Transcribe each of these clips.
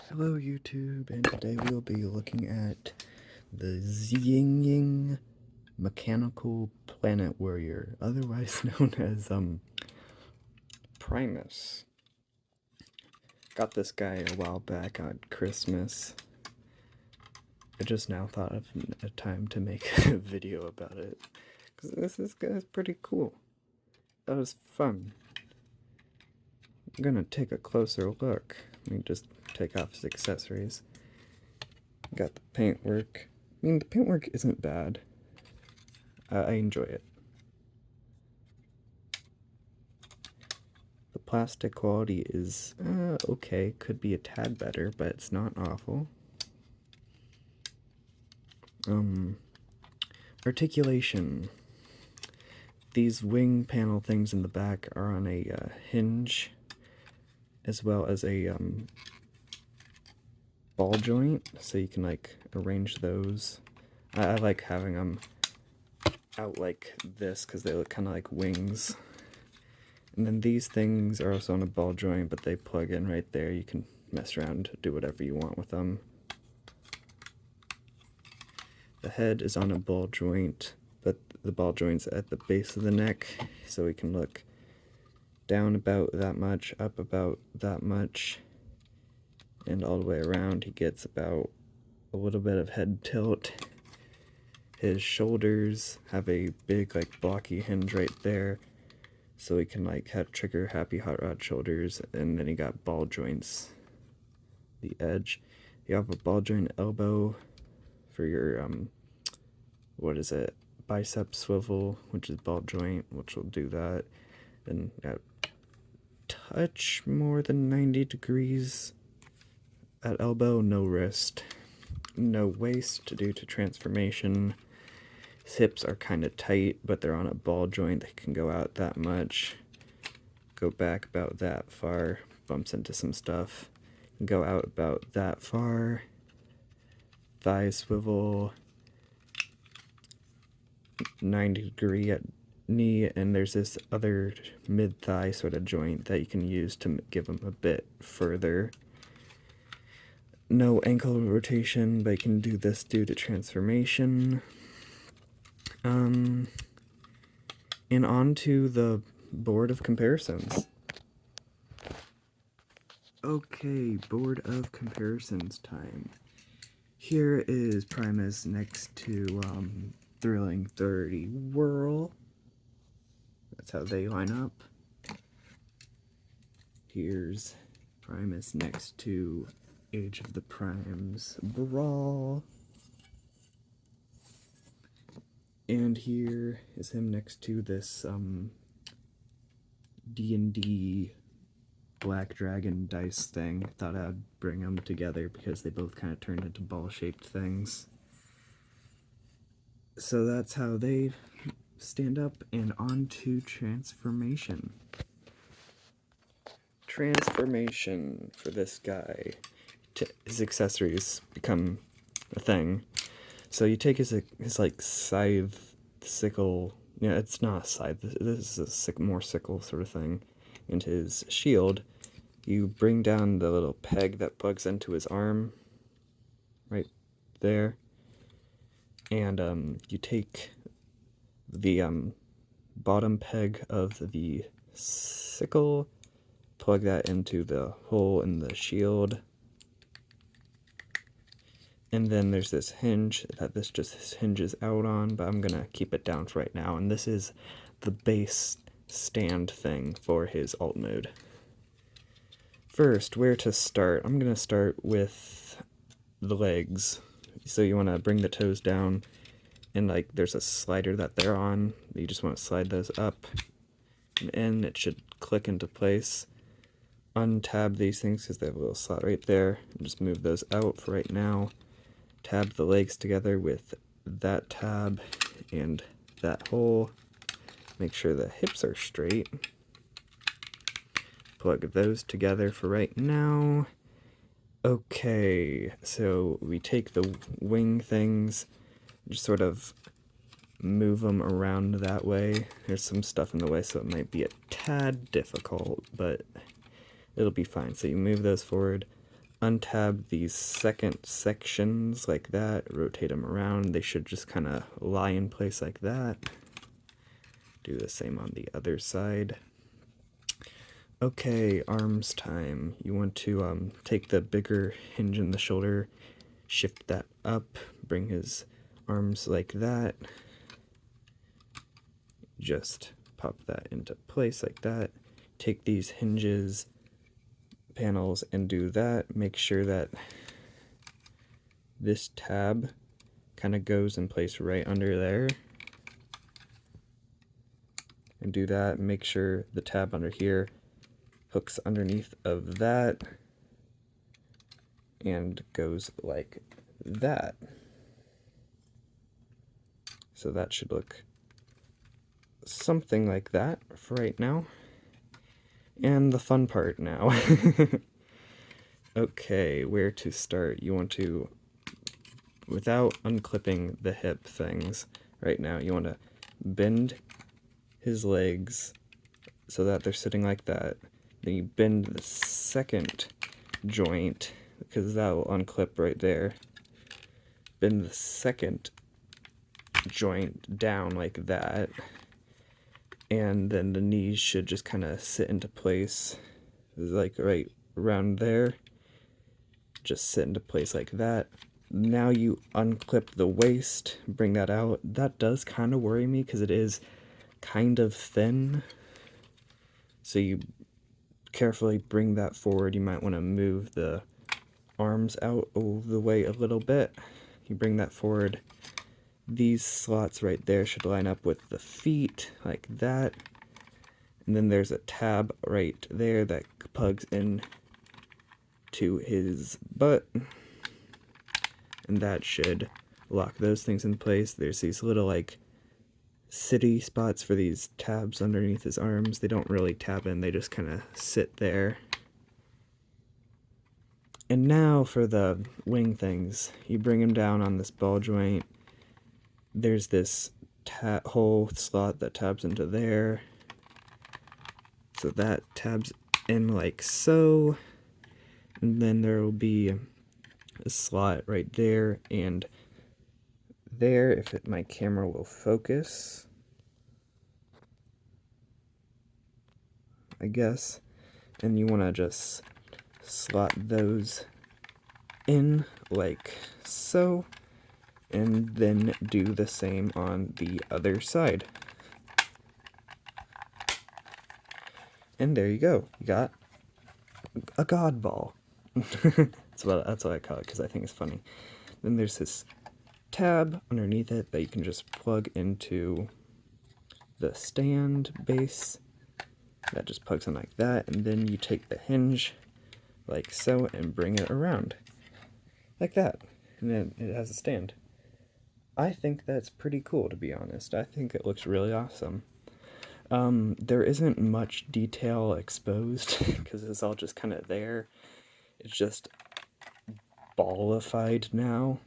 Hello YouTube, and today we'll be looking at the Xinggang Mechanical Planet Warrior, otherwise known as Primus. Got this guy a while back on Christmas. I just now thought of a time to make a video about it, because this guy's pretty cool. That was fun. I'm gonna take a closer look. Let me just take off his accessories. Got the paintwork. I mean, the paintwork isn't bad. I enjoy it. The plastic quality is okay. Could be a tad better, but it's not awful. Articulation. These wing panel things in the back are on a hinge, as well as a ball joint, so you can like arrange those. I like having them out like this because they look kind of like wings. And then these things are also on a ball joint, but they plug in right there. You can mess around, do whatever you want with them. The head is on a ball joint, but the ball joint's at the base of the neck, so we can look down about that much, up about that much, and all the way around. He gets about a little bit of head tilt. His shoulders have a big, like, blocky hinge right there, so we can like trigger happy hot rod shoulders. And then he got ball joints. The edge, you have a ball joint elbow for your what is it, bicep swivel, which is ball joint, which will do that. Then got touch more than 90 degrees at elbow. No wrist, no waist due to transformation. His hips are kind of tight, but they're on a ball joint. They can go out that much, go back about that far, bumps into some stuff, go out about that far. Thigh swivel, 90-degree at knee, and there's this other mid-thigh sort of joint that you can use to give them a bit further. No ankle rotation, but you can do this due to transformation. And on to the board of comparisons. Okay, board of comparisons time. Here is Primus next to Thrilling 30 Whirl. That's how they line up. Here's Primus next to Age of the Primes Brawl. And here is him next to this D&D Black Dragon dice thing. Thought I'd bring them together because they both kind of turned into ball-shaped things. So that's how they stand up, and on to transformation. Transformation for this guy. His accessories become a thing. So you take his like scythe, sickle. Yeah, it's not a scythe. This is a more sickle sort of thing. And his shield. You bring down the little peg that plugs into his arm, right there, and you take the bottom peg of the sickle, plug that into the hole in the shield, and then there's this hinge that this just hinges out on, but I'm gonna keep it down for right now, and this is the base stand thing for his alt mode. First, where to start? I'm gonna start with the legs. So you want to bring the toes down, and like there's a slider that they're on. You just want to slide those up and in. It should click into place. Untab these things because they have a little slot right there, and just move those out for right now. Tab the legs together with that tab and that hole. Make sure the hips are straight. Plug those together for right now. Okay, so we take the wing things, just sort of move them around that way. There's some stuff in the way, so it might be a tad difficult, but it'll be fine. So you move those forward, untab these second sections like that, rotate them around. They should just kind of lie in place like that. Do the same on the other side. Okay, arms time. You want to take the bigger hinge in the shoulder, shift that up, bring his arms like that. Just pop that into place like that. Take these hinges, panels, and do that. Make sure that this tab kind of goes in place right under there. And do that. Make sure the tab under here hooks underneath of that and goes like that. So that should look something like that for right now. And the fun part now. Okay, where to start? You want to, without unclipping the hip things right now, you want to bend his legs so that they're sitting like that. Then you bend the second joint, because that will unclip right there. Bend the second joint down like that. And then the knees should just kind of sit into place, like right around there. Just sit into place like that. Now you unclip the waist, bring that out. That does kind of worry me because it is kind of thin. So you carefully bring that forward. You might want to move the arms out of the way a little bit. You bring that forward. These slots right there should line up with the feet like that. And then there's a tab right there that plugs in to his butt. And that should lock those things in place. There's these little like city spots for these tabs underneath his arms. They don't really tab in, they just kind of sit there. And now for the wing things. You bring him down on this ball joint. There's this hole slot that tabs into there. So that tabs in like so. And then there will be a slot right there and there, if my camera will focus, I guess. And you want to just slot those in like so, and then do the same on the other side. And there you go. You got a god ball. that's what I call it because I think it's funny. Then there's this tab underneath it that you can just plug into the stand base. That just plugs in like that, and then you take the hinge like so and bring it around like that, and then it has a stand. I think that's pretty cool, to be honest. I think it looks really awesome. There isn't much detail exposed because it's all just kind of there. It's just ballified now.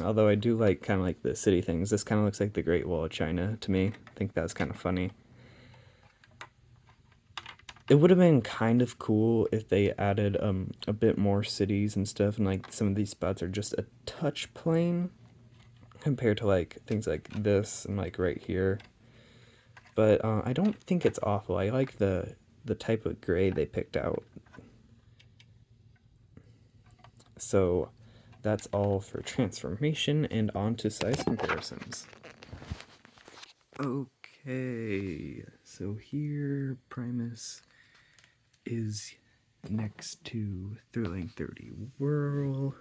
Although I do like kind of like the city things. This kind of looks like the Great Wall of China to me. I think that's kind of funny. It would have been kind of cool if they added a bit more cities and stuff, and like some of these spots are just a touch plain compared to like things like this and like right here. But I don't think it's awful. I like the type of gray they picked out. So that's all for transformation, and on to size comparisons. Okay, so here Primus is next to Thrilling 30 Whirl.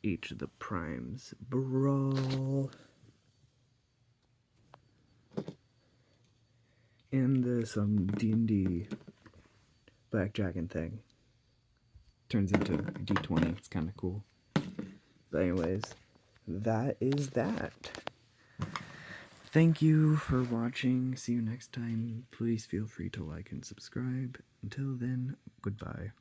Each of the primes brawl. And this D&D blackjacking thing turns into D20. It's kind of cool. But anyways, that is that. Thank you for watching. See you next time. Please feel free to like and subscribe. Until then, goodbye.